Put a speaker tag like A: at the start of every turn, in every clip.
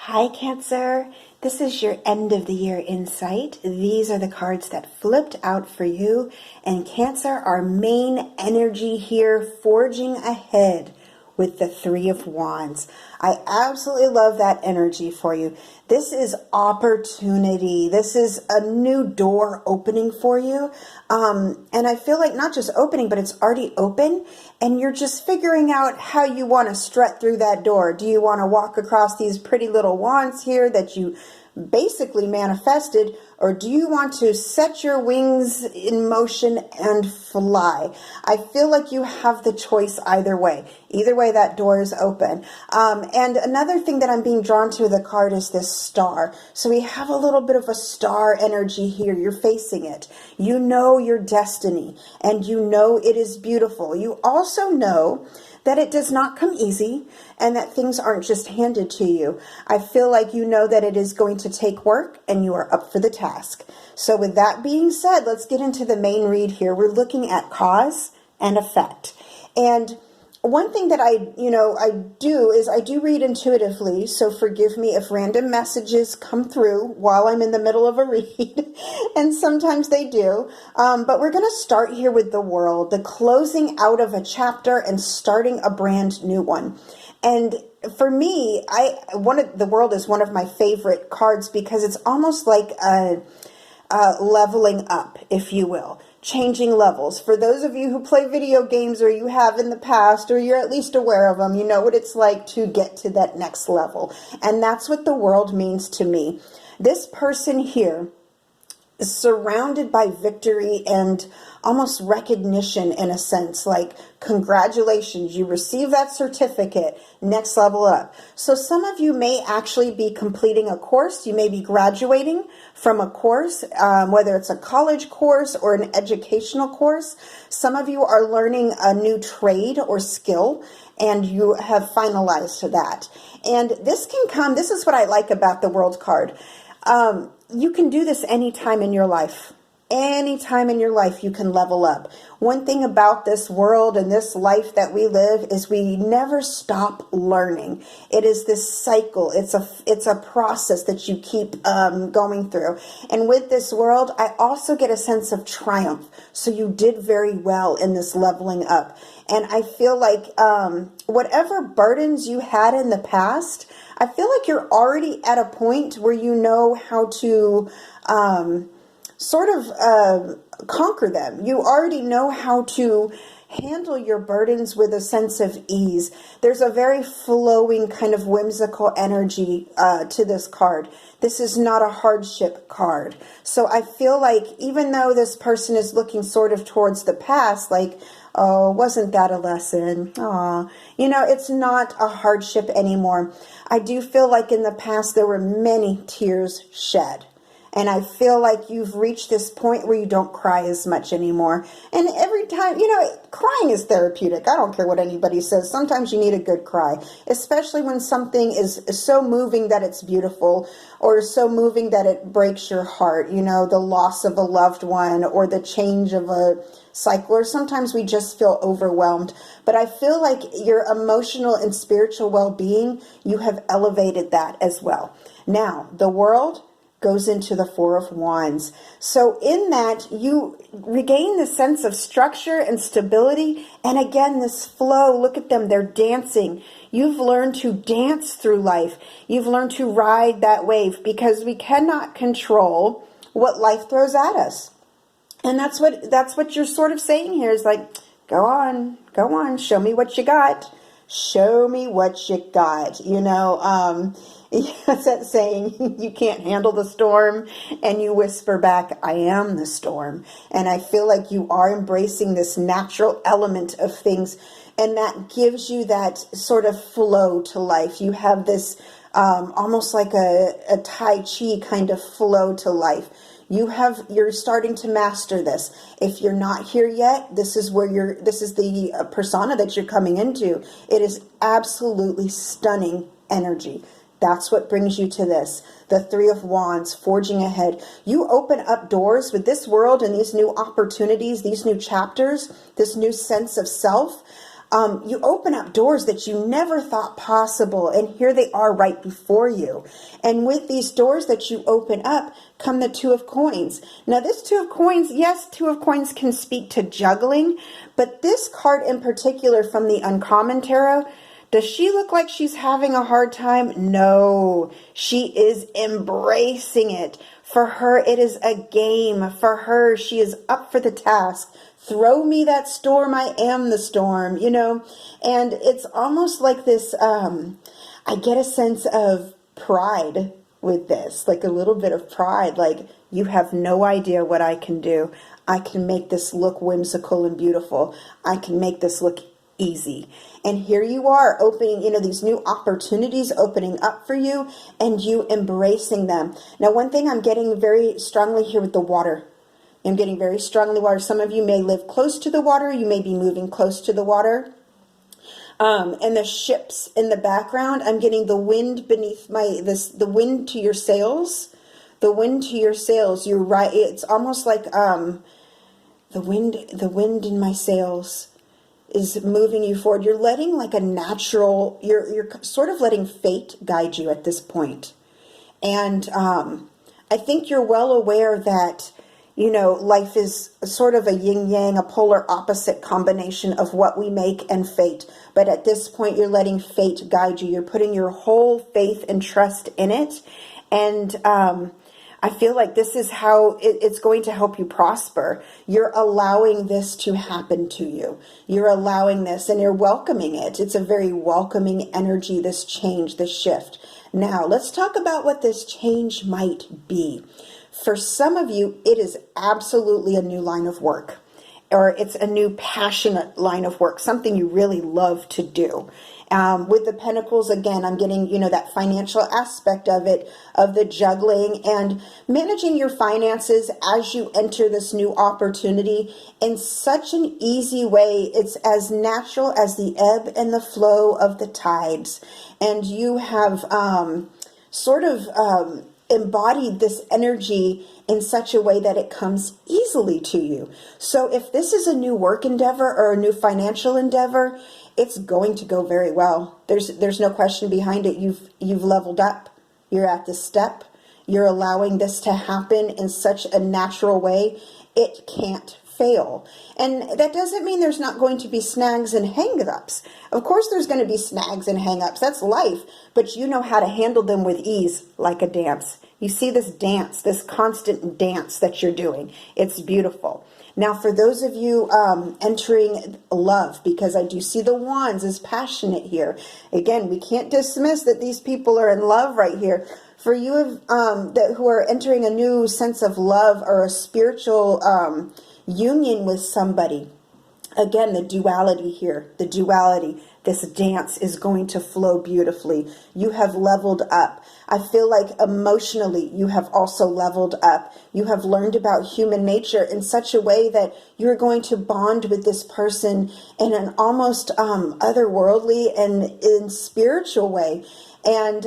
A: Hi, Cancer. This is your end of the year insight. These are the cards that flipped out for you. And Cancer, our main energy here, forging ahead with the Three of Wands. I absolutely love that energy for you. This is opportunity. This is a new door opening for you. And I feel like not just opening, but it's already open. And you're just figuring out how you want to strut through that door. Do you want to walk across these pretty little wands here that you basically manifested, or do you want to set your wings in motion and fly? I feel like you have the choice either way. Either way, that door is open. And another thing that I'm being drawn to the card is this star. So we have a little bit of a star energy here. You're facing it. You know your destiny, and you know it is beautiful. You also know that it does not come easy and that things aren't just handed to you. I feel like you know that it is going to take work and you are up for the task. So with that being said, let's get into the main read here. We're looking at cause and effect. And one thing that I do read intuitively, so forgive me if random messages come through while I'm in the middle of a read, and sometimes they do. But we're going to start here with the world, the closing out of a chapter and starting a brand new one. And for me, the world is one of my favorite cards because it's almost like a leveling up, if you will. Changing levels. For those of you who play video games, or you have in the past, or you're at least aware of them, you know what it's like to get to that next level. And that's what the world means to me. This person here is surrounded by victory and almost recognition, in a sense, like, congratulations, you received that certificate, next level up. So some of you may actually be completing a course. You may be graduating from a course, whether it's a college course or an educational course. Some of you are learning a new trade or skill, and you have finalized that. And this is what I like about the World card. You can do this anytime in your life. Anytime in your life you can level up. One thing about this world and this life that we live is we never stop learning. It is this cycle. It's a process that you keep going through. And with this world, I also get a sense of triumph. So you did very well in this leveling up. And I feel like whatever burdens you had in the past, I feel like you're already at a point where you know how to conquer them. You already know how to handle your burdens with a sense of ease. There's a very flowing kind of whimsical energy to this card. This is not a hardship card. So I feel like even though this person is looking sort of towards the past, like, oh, wasn't that a lesson? Aw, it's not a hardship anymore. I do feel like in the past there were many tears shed. And I feel like you've reached this point where you don't cry as much anymore. And every time, crying is therapeutic. I don't care what anybody says. Sometimes you need a good cry, especially when something is so moving that it's beautiful, or so moving that it breaks your heart. The loss of a loved one, or the change of a cycle, or sometimes we just feel overwhelmed. But I feel like your emotional and spiritual well-being, you have elevated that as well. Now, the world goes into the Four of Wands. So in that, you regain the sense of structure and stability. And again, this flow, look at them, they're dancing. You've learned to dance through life. You've learned to ride that wave, because we cannot control what life throws at us. And that's what you're sort of saying here is like, go on, show me what you got. Show me what you got. It's that saying, you can't handle the storm, and you whisper back, I am the storm. And I feel like you are embracing this natural element of things, and that gives you that sort of flow to life. You have this almost like a Tai Chi kind of flow to life. You're starting to master this. If you're not here yet, this is the persona that you're coming into. It is absolutely stunning energy. That's what brings you to this. The Three of Wands, forging ahead. You open up doors with this world and these new opportunities, these new chapters, this new sense of self. You open up doors that you never thought possible, and here they are right before you. And with these doors that you open up come the Two of Coins. Now this Two of Coins, yes, Two of Coins can speak to juggling, but this card in particular from the Uncommon Tarot, does she look like she's having a hard time? No, she is embracing it. For her, it is a game. For her, she is up for the task. Throw me that storm, I am the storm, you know. And it's almost like this, I get a sense of pride with this, like a little bit of pride, like you have no idea what I can do. I can make this look whimsical and beautiful. I can make this look easy. And here you are opening, you know, these new opportunities opening up for you and you embracing them. Now, one thing I'm getting very strongly here with the water. I'm getting very strongly water. Some of you may live close to the water. You may be moving close to the water. And the ships in the background, I'm getting the wind beneath the wind to your sails. The wind to your sails. You're right. It's almost like the wind in my sails is moving you forward. You're letting like a natural, you're sort of letting fate guide you at this point. And I think you're well aware that, you know, life is sort of a yin-yang, a polar opposite combination of what we make and fate. But at this point, you're letting fate guide you. You're putting your whole faith and trust in it. And I feel like this is how it's going to help you prosper. You're allowing this to happen to you. You're allowing this and you're welcoming it. It's a very welcoming energy, this change, this shift. Now, let's talk about what this change might be. For some of you, it is absolutely a new line of work, or it's a new passionate line of work, something you really love to do. With the Pentacles, again, I'm getting, you know, that financial aspect of it, of the juggling and managing your finances as you enter this new opportunity in such an easy way. It's as natural as the ebb and the flow of the tides. And you have embodied this energy in such a way that it comes easily to you. So if this is a new work endeavor or a new financial endeavor, it's going to go very well. There's no question behind it. You've leveled up. You're at the step. You're allowing this to happen in such a natural way. It can't fail. And that doesn't mean there's not going to be snags and hang-ups. Of course there's going to be snags and hang-ups. That's life. But you know how to handle them with ease, like a dance. You see this dance, this constant dance that you're doing. It's beautiful. Now, for those of you entering love, because I do see the wands as passionate here. Again, we can't dismiss that these people are in love right here. For you who are entering a new sense of love or a spiritual union with somebody, again, the duality here, the duality. This dance is going to flow beautifully. You have leveled up. I feel like emotionally you have also leveled up. You have learned about human nature in such a way that you're going to bond with this person in an almost otherworldly and in spiritual way. And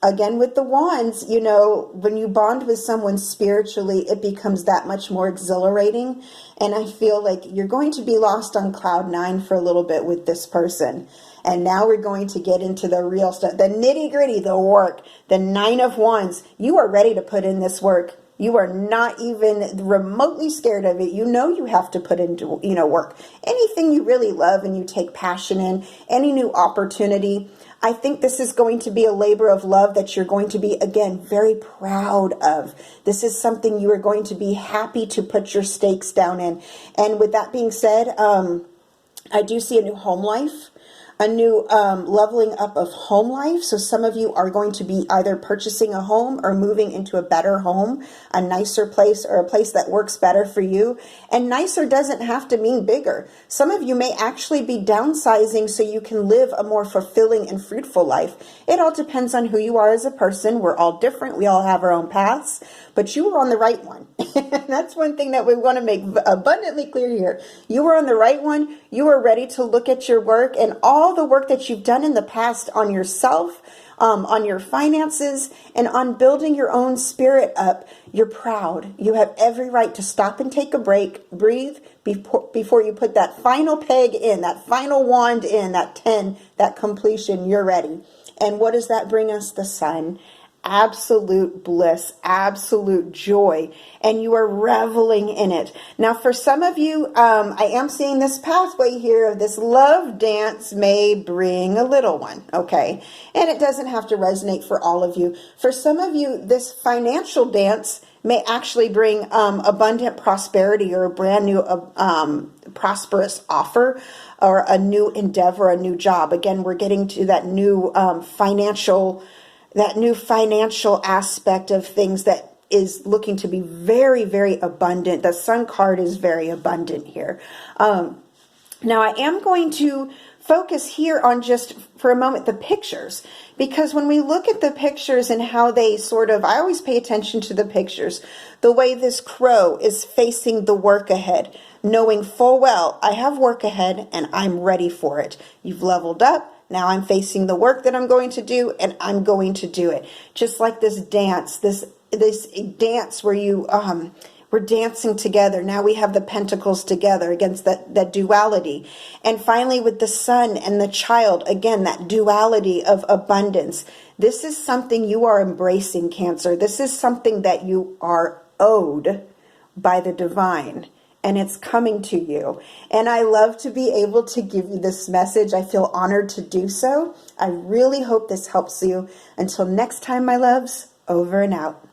A: again, with the wands, you know, when you bond with someone spiritually, it becomes that much more exhilarating. And I feel like you're going to be lost on cloud nine for a little bit with this person. And now we're going to get into the real stuff, the nitty gritty, the work, the Nine of Wands. You are ready to put in this work. You are not even remotely scared of it. You know you have to put into, you know, work. Anything you really love and you take passion in, any new opportunity, I think this is going to be a labor of love that you're going to be, again, very proud of. This is something you are going to be happy to put your stakes down in. And with that being said, I do see a new home life, a new leveling up of home life. So some of you are going to be either purchasing a home or moving into a better home, a nicer place, or a place that works better for you. And nicer doesn't have to mean bigger. Some of you may actually be downsizing so you can live a more fulfilling and fruitful life. It all depends on who you are as a person. We're all different. We all have our own paths, but you were on the right one. That's one thing that we want to make abundantly clear here. You were on the right one. You are ready to look at your work and all the work that you've done in the past on yourself, on your finances, and on building your own spirit up. You're proud. You have every right to stop and take a break, breathe before you put that final peg in, that final wand in, that 10, that completion. You're ready. And what does that bring us? The sun. Absolute bliss, absolute joy, and you are reveling in it. Now, for some of you, I am seeing this pathway here of this love dance may bring a little one, okay? And it doesn't have to resonate for all of you. For some of you, this financial dance may actually bring abundant prosperity or a brand new prosperous offer or a new endeavor, a new job. Again, we're getting to that new financial aspect of things that is looking to be very, very abundant. The Sun card is very abundant here. Now, I am going to focus here on just for a moment the pictures, because when we look at the pictures and how they I always pay attention to the pictures. The way this crow is facing the work ahead, knowing full well, I have work ahead and I'm ready for it. You've leveled up. Now I'm facing the work that I'm going to do, and I'm going to do it. Just like this dance, this dance where we're dancing together. Now we have the pentacles together against that duality. And finally with the sun and the child, again, that duality of abundance. This is something you are embracing, Cancer. This is something that you are owed by the divine. And it's coming to you. And I love to be able to give you this message. I feel honored to do so. I really hope this helps you. Until next time, my loves, over and out.